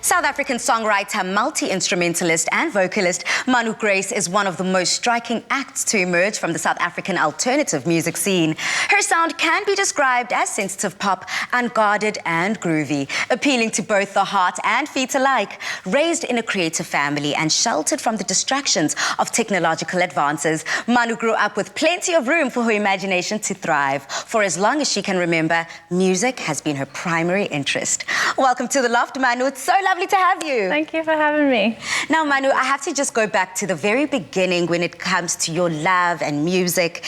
South African songwriter, multi-instrumentalist and vocalist MANU is one of the most striking acts to emerge from the South African alternative music scene. Her sound can be described as sensitive pop, unguarded and groovy, appealing to both the heart and feet alike. Raised in a creative family and sheltered from the distractions of technological advances, MANU grew up with plenty of room for her imagination to thrive. For as long as she can remember, music has been her primary interest. Welcome to The Loft, MANU. It's so lovely to have you. Thank you for having me. Now, MANU, I have to just go back to the very beginning when it comes to your love and music.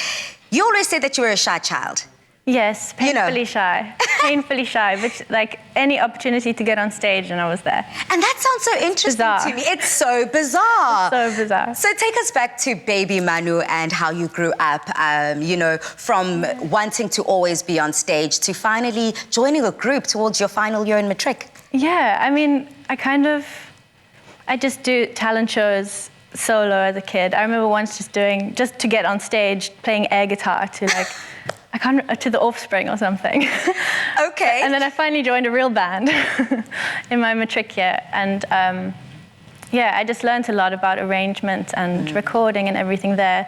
You always said that you were a shy child. Yes, painfully shy. Painfully shy, but like any opportunity to get on stage and I was there. And that sounds so interesting to me. It's so bizarre. It's so bizarre. So take us back to baby MANU and how you grew up, from wanting to always be on stage to finally joining a group towards your final year in matric. Yeah, I mean, I just do talent shows solo as a kid. I remember once just to get on stage, playing air guitar to to the Offspring or something. Okay. And then I finally joined a real band in my matric year. And I just learned a lot about arrangement and recording and everything there.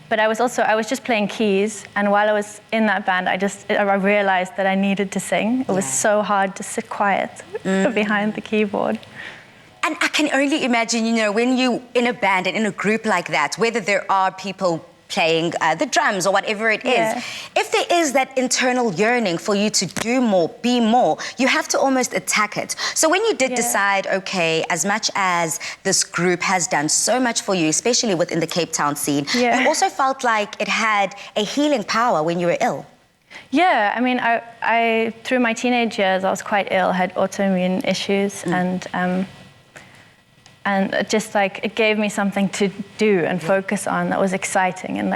But I was just playing keys. And while I was in that band, I realized that I needed to sing. It was so hard to sit quiet behind the keyboard. And I can only imagine, when you in a band and in a group like that, whether there are people playing the drums or whatever it is, if there is that internal yearning for you to do more, be more, you have to almost attack it. So when you did decide, okay, as much as this group has done so much for you, especially within the Cape Town scene, you also felt like it had a healing power when you were ill. Yeah, I mean, I through my teenage years, I was quite ill, had autoimmune issues, and it gave me something to do and focus on that was exciting and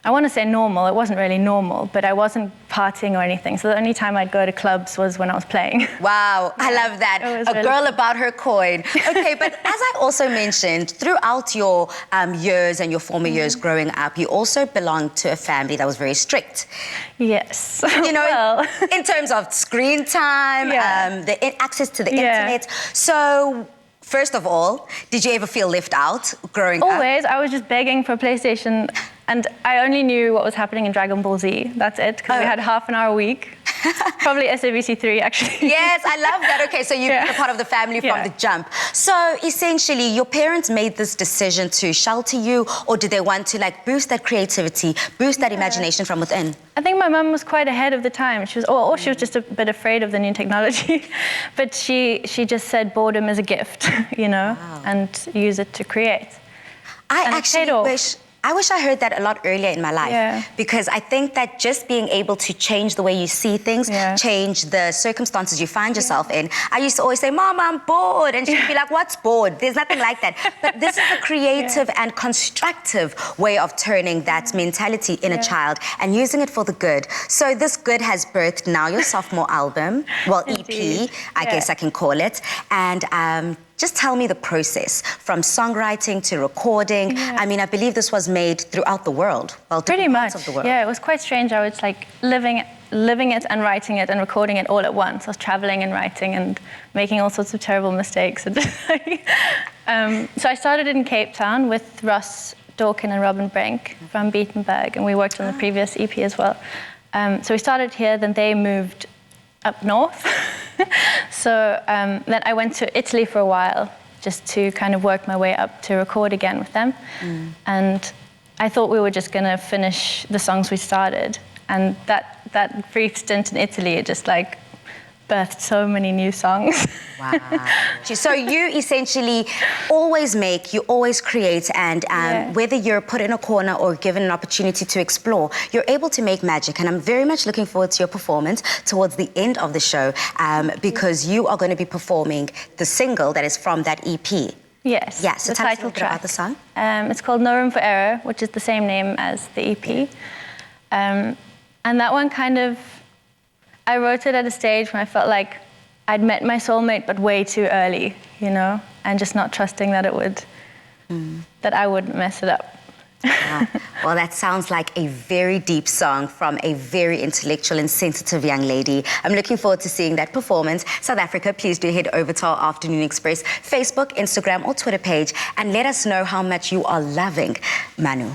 I want to say normal. It wasn't really normal, but I wasn't partying or anything. So the only time I'd go to clubs was when I was playing. Wow, I love that. A girl about her coin. Okay, but as I also mentioned, throughout your years and your former years growing up, you also belonged to a family that was very strict. Yes. In terms of screen time, the access to the internet. So, first of all, did you ever feel left out growing up? Always. I was just begging for a PlayStation, and I only knew what was happening in Dragon Ball Z. That's it, because we had half an hour a week. Probably SABC3, actually. Yes, I love that. Okay, so you're a part of the family from the jump. So essentially, your parents made this decision to shelter you, or did they want to boost that creativity, boost that imagination from within? I think my mum was quite ahead of the time. She was, she was just a bit afraid of the new technology. But she just said boredom is a gift, and use it to create. I wish I heard that a lot earlier in my life, because I think that just being able to change the way you see things, change the circumstances you find yourself in. I used to always say, Mom, I'm bored. And she'd be like, what's bored? There's nothing like that. But this is a creative and constructive way of turning that mentality in a child and using it for the good. So this good has birthed now your sophomore album, well, EP, I guess I can call it. And just tell me the process from songwriting to recording. I mean, I believe this was made throughout the world. Well, pretty much. Of the world. Yeah, it was quite strange. I was living it and writing it and recording it all at once. I was traveling and writing and making all sorts of terrible mistakes. So I started in Cape Town with Russ Dawkin and Robin Brink from Beatenberg, and we worked on the previous EP as well. So we started here, then they moved up north. So then I went to Italy for a while just to kind of work my way up to record again with them. And I thought we were just going to finish the songs we started. And that brief stint in Italy, it just birthed so many new songs. Wow. So you essentially always make, you always create, and whether you're put in a corner or given an opportunity to explore, you're able to make magic. And I'm very much looking forward to your performance towards the end of the show, because you are going to be performing the single that is from that EP. Yes. Yeah, so tell us a little bit about the song. It's called No Room for Error, which is the same name as the EP. And that one I wrote it at a stage when I felt like I'd met my soulmate, but way too early, and just not trusting that that I wouldn't mess it up. Wow. Well, that sounds like a very deep song from a very intellectual and sensitive young lady. I'm looking forward to seeing that performance. South Africa, please do head over to our Afternoon Express Facebook, Instagram or Twitter page and let us know how much you are loving MANU.